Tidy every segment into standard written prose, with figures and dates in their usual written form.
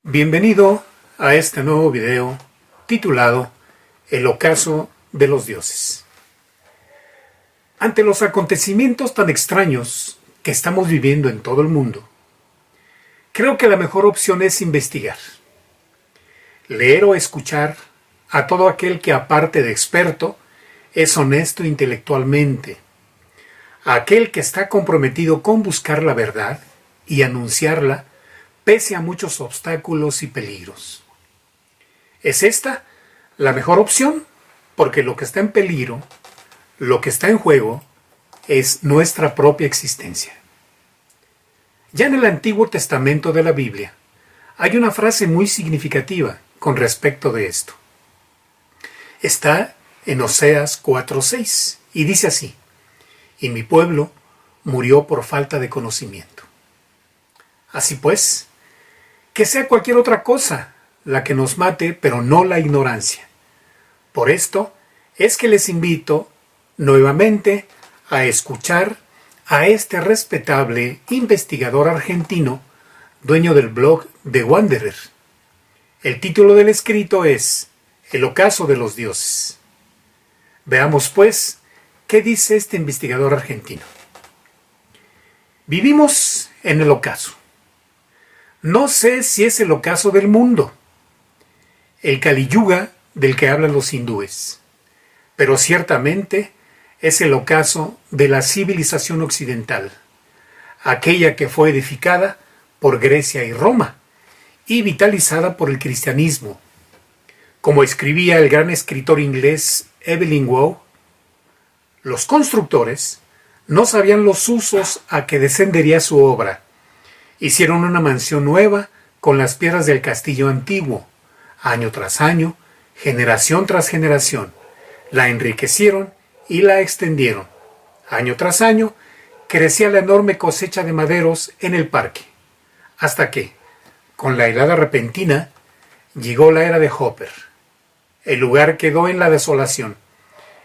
Bienvenido a este nuevo video titulado El ocaso de los dioses. Ante los acontecimientos tan extraños que estamos viviendo en todo el mundo, creo que la mejor opción es investigar, leer o escuchar a todo aquel que, aparte de experto, es honesto intelectualmente, a aquel que está comprometido con buscar la verdad y anunciarla pese a muchos obstáculos y peligros. ¿Es esta la mejor opción? Porque lo que está en peligro, lo que está en juego, es nuestra propia existencia. Ya en el Antiguo Testamento de la Biblia hay una frase muy significativa con respecto de esto. Está en Oseas 4:6 y dice así: «Y mi pueblo murió por falta de conocimiento». Así pues, que sea cualquier otra cosa la que nos mate, pero no la ignorancia. Por esto es que les invito nuevamente a escuchar a este respetable investigador argentino, dueño del blog The Wanderer. El título del escrito es El ocaso de los dioses. Veamos pues qué dice este investigador argentino. Vivimos en el ocaso. No sé si es el ocaso del mundo, el Kali Yuga del que hablan los hindúes, pero ciertamente es el ocaso de la civilización occidental, aquella que fue edificada por Grecia y Roma y vitalizada por el cristianismo. Como escribía el gran escritor inglés Evelyn Waugh, los constructores no sabían los usos a que descendería su obra. Hicieron una mansión nueva con las piedras del castillo antiguo, año tras año, generación tras generación. La enriquecieron y la extendieron. Año tras año, crecía la enorme cosecha de maderos en el parque. Hasta que, con la helada repentina, llegó la era de Hopper. El lugar quedó en la desolación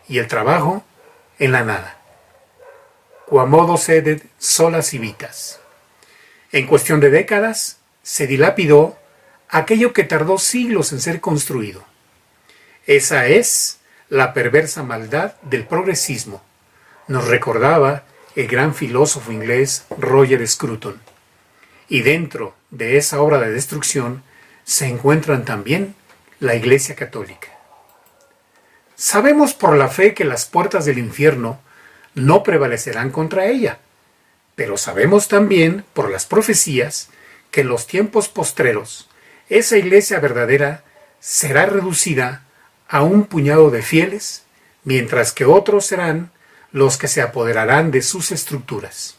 y el trabajo en la nada. Quomodo sedet solas civitas. En cuestión de décadas, se dilapidó aquello que tardó siglos en ser construido. Esa es la perversa maldad del progresismo, nos recordaba el gran filósofo inglés Roger Scruton. Y dentro de esa obra de destrucción se encuentran también la Iglesia Católica. Sabemos por la fe que las puertas del infierno no prevalecerán contra ella. Pero sabemos también, por las profecías, que en los tiempos postreros, esa iglesia verdadera será reducida a un puñado de fieles, mientras que otros serán los que se apoderarán de sus estructuras.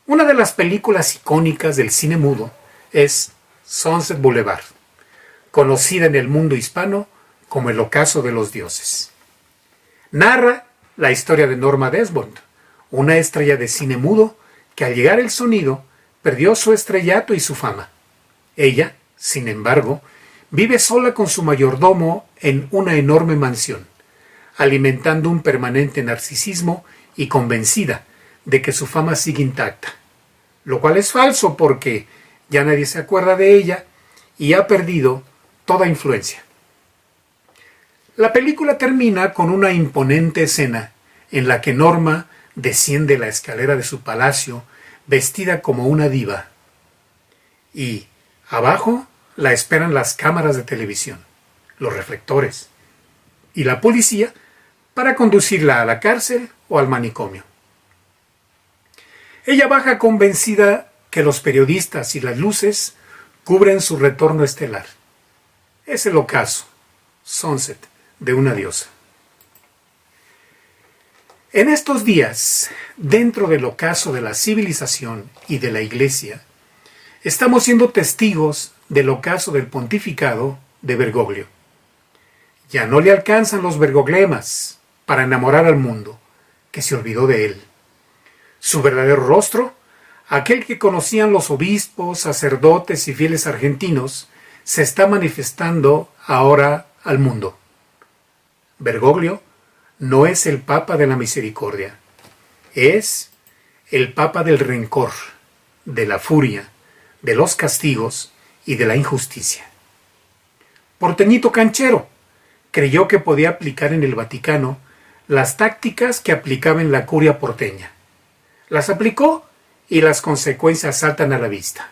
Una de las películas icónicas del cine mudo es Sunset Boulevard, conocida en el mundo hispano como El ocaso de los dioses. Narra la historia de Norma Desmond, una estrella de cine mudo que al llegar el sonido perdió su estrellato y su fama. Ella, sin embargo, vive sola con su mayordomo en una enorme mansión, alimentando un permanente narcisismo y convencida de que su fama sigue intacta, lo cual es falso porque ya nadie se acuerda de ella y ha perdido toda influencia. La película termina con una imponente escena en la que Norma desciende la escalera de su palacio vestida como una diva. Y abajo la esperan las cámaras de televisión, los reflectores y la policía para conducirla a la cárcel o al manicomio. Ella baja convencida que los periodistas y las luces cubren su retorno estelar. Es el ocaso, Sunset, de una diosa. En estos días, dentro del ocaso de la civilización y de la Iglesia, estamos siendo testigos del ocaso del pontificado de Bergoglio. Ya no le alcanzan los bergoglemas para enamorar al mundo, que se olvidó de él. Su verdadero rostro, aquel que conocían los obispos, sacerdotes y fieles argentinos, se está manifestando ahora al mundo. Bergoglio no es el Papa de la Misericordia, es el Papa del rencor, de la furia, de los castigos y de la injusticia. Porteñito canchero, creyó que podía aplicar en el Vaticano las tácticas que aplicaba en la curia porteña. Las aplicó y las consecuencias saltan a la vista.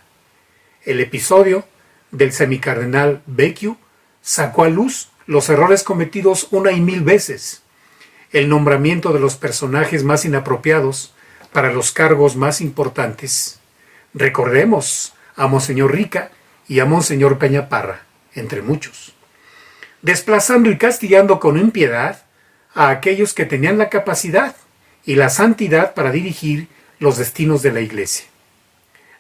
El episodio del semicardenal Becciu sacó a luz los errores cometidos una y mil veces, el nombramiento de los personajes más inapropiados para los cargos más importantes. Recordemos a Monseñor Rica y a Monseñor Peñaparra, entre muchos, desplazando y castigando con impiedad a aquellos que tenían la capacidad y la santidad para dirigir los destinos de la Iglesia.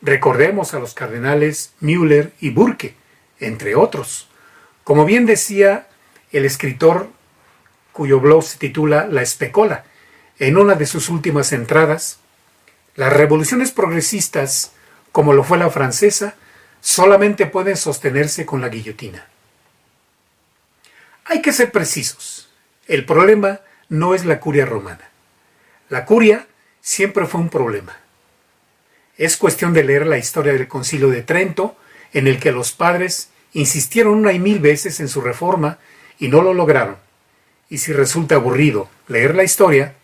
Recordemos a los cardenales Müller y Burke, entre otros. Como bien decía el escritor cuyo blog se titula La Especola, en una de sus últimas entradas, las revoluciones progresistas, como lo fue la francesa, solamente pueden sostenerse con la guillotina. Hay que ser precisos. El problema no es la curia romana. La curia siempre fue un problema. Es cuestión de leer la historia del Concilio de Trento, en el que los padres insistieron una y mil veces en su reforma y no lo lograron. Y si resulta aburrido leer la historia,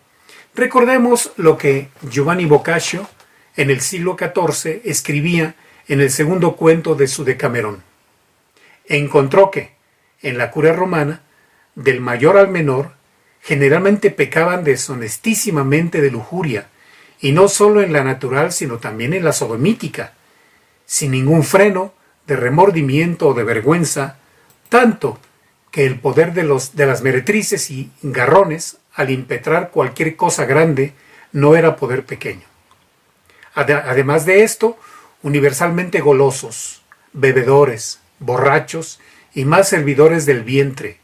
recordemos lo que Giovanni Boccaccio en el siglo XIV escribía en el segundo cuento de su Decamerón. Encontró que, en la curia romana, del mayor al menor, generalmente pecaban deshonestísimamente de lujuria, y no solo en la natural, sino también en la sodomítica, sin ningún freno de remordimiento o de vergüenza, tanto que el poder de las meretrices y garrones, al impetrar cualquier cosa grande, no era poder pequeño. Además de esto, universalmente golosos, bebedores, borrachos y más servidores del vientre,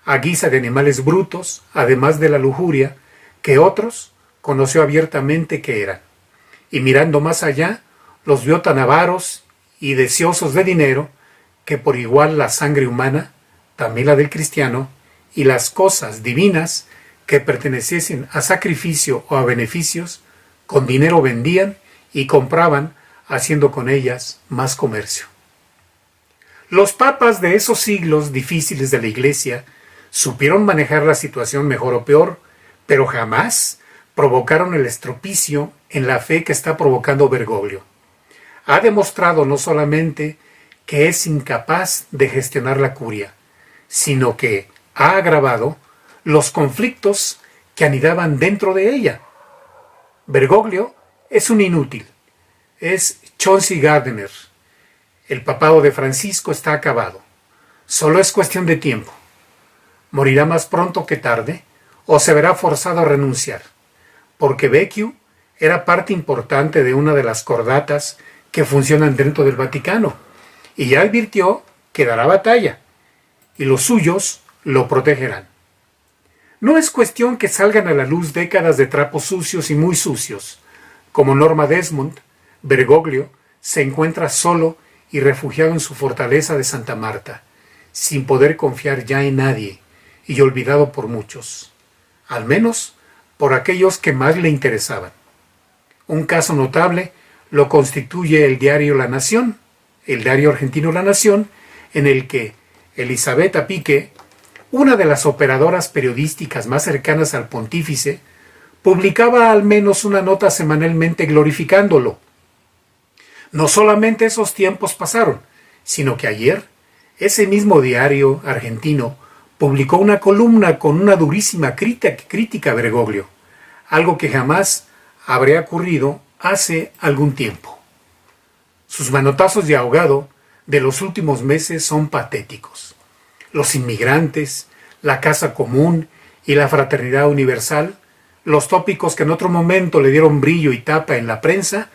a guisa de animales brutos, además de la lujuria, que otros conoció abiertamente que eran. Y mirando más allá, los vio tan avaros y deseosos de dinero, que por igual la sangre humana, también la del cristiano, y las cosas divinas que perteneciesen a sacrificio o a beneficios, con dinero vendían y compraban, haciendo con ellas más comercio. Los papas de esos siglos difíciles de la Iglesia supieron manejar la situación mejor o peor, pero jamás provocaron el estropicio en la fe que está provocando Bergoglio. Ha demostrado no solamente que es incapaz de gestionar la curia, sino que ha agravado los conflictos que anidaban dentro de ella. Bergoglio es un inútil, es Chauncey Gardiner. El papado de Francisco está acabado. Solo es cuestión de tiempo. Morirá más pronto que tarde, o se verá forzado a renunciar, porque Becciu era parte importante de una de las cordatas que funcionan dentro del Vaticano, y ya advirtió que dará batalla, y los suyos lo protegerán. No es cuestión que salgan a la luz décadas de trapos sucios y muy sucios. Como Norma Desmond, Bergoglio se encuentra solo y refugiado en su fortaleza de Santa Marta, sin poder confiar ya en nadie, y olvidado por muchos, al menos por aquellos que más le interesaban. Un caso notable lo constituye el diario La Nación, el diario argentino La Nación, en el que Elisabetta Pique, una de las operadoras periodísticas más cercanas al pontífice, publicaba al menos una nota semanalmente glorificándolo. No solamente esos tiempos pasaron, sino que ayer, ese mismo diario argentino publicó una columna con una durísima crítica a Bergoglio, algo que jamás habría ocurrido hace algún tiempo. Sus manotazos de ahogado de los últimos meses son patéticos. Los inmigrantes, la casa común y la fraternidad universal, los tópicos que en otro momento le dieron brillo y tapa en la prensa,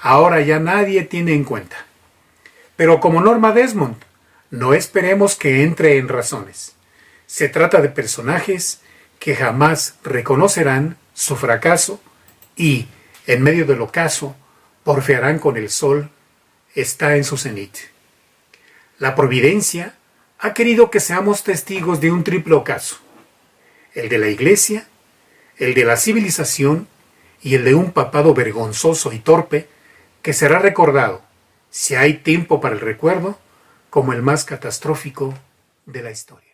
ahora ya nadie tiene en cuenta. Pero como Norma Desmond, no esperemos que entre en razones. Se trata de personajes que jamás reconocerán su fracaso y, en medio del ocaso, porfiarán con el sol, está en su cenit. La providencia ha querido que seamos testigos de un triple ocaso: el de la Iglesia, el de la civilización y el de un papado vergonzoso y torpe que será recordado, si hay tiempo para el recuerdo, como el más catastrófico de la historia.